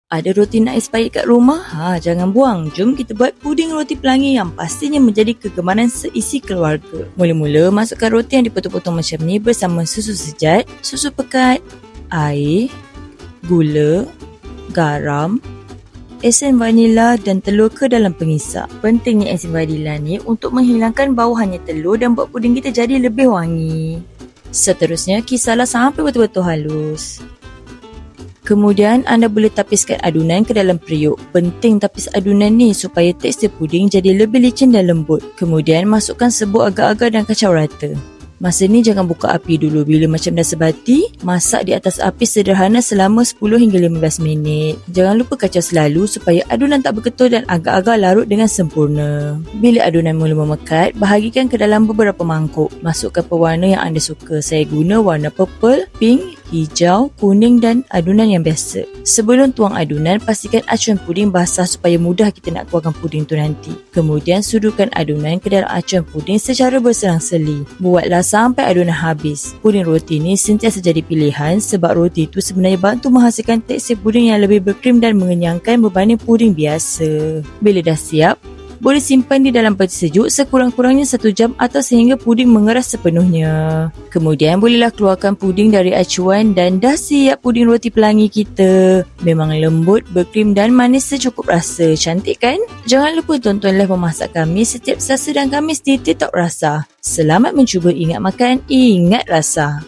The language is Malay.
Ada roti nak expired kat rumah? Jangan buang. Jom kita buat puding roti pelangi yang pastinya menjadi kegemaran seisi keluarga. Mula-mula, masukkan roti yang dipotong-potong macam ni bersama susu sejat, susu pekat, air, gula, garam, esen vanila dan telur ke dalam pengisap. Pentingnya esen vanila ni untuk menghilangkan bau hanya telur dan buat puding kita jadi lebih wangi. Seterusnya, kisarlah sampai betul-betul halus. Kemudian anda boleh tapiskan adunan ke dalam periuk. Penting tapis adunan ni supaya tekstur puding jadi lebih licin dan lembut. Kemudian masukkan serbuk agar-agar dan kacau rata. Masa ni jangan buka api dulu. Bila macam dah sebati, masak di atas api sederhana selama 10 hingga 15 minit. Jangan lupa kacau selalu supaya adunan tak berketul dan agar-agar larut dengan sempurna. Bila adunan mula memekat, bahagikan ke dalam beberapa mangkuk. Masukkan pewarna yang anda suka. Saya guna warna purple, pink, hijau, kuning dan adunan yang biasa. Sebelum tuang adunan, pastikan acuan puding basah supaya mudah kita nak tuangkan puding tu nanti. Kemudian suduhkan adunan ke dalam acuan puding secara berselang-seli. Buatlah sampai adunan habis. Puding roti ni sentiasa jadi pilihan sebab roti tu sebenarnya bantu menghasilkan tekstur puding yang lebih berkrim dan mengenyangkan berbanding puding biasa. Bila dah siap, boleh simpan di dalam peti sejuk sekurang-kurangnya 1 jam atau sehingga puding mengeras sepenuhnya. Kemudian bolehlah keluarkan puding dari acuan dan dah siap puding roti pelangi kita. Memang lembut, berkrim dan manis secukup rasa. Cantik kan? Jangan lupa tonton live memasak kami setiap Selasa dan Khamis di TikTok Rasa. Selamat mencuba, ingat makan, ingat rasa.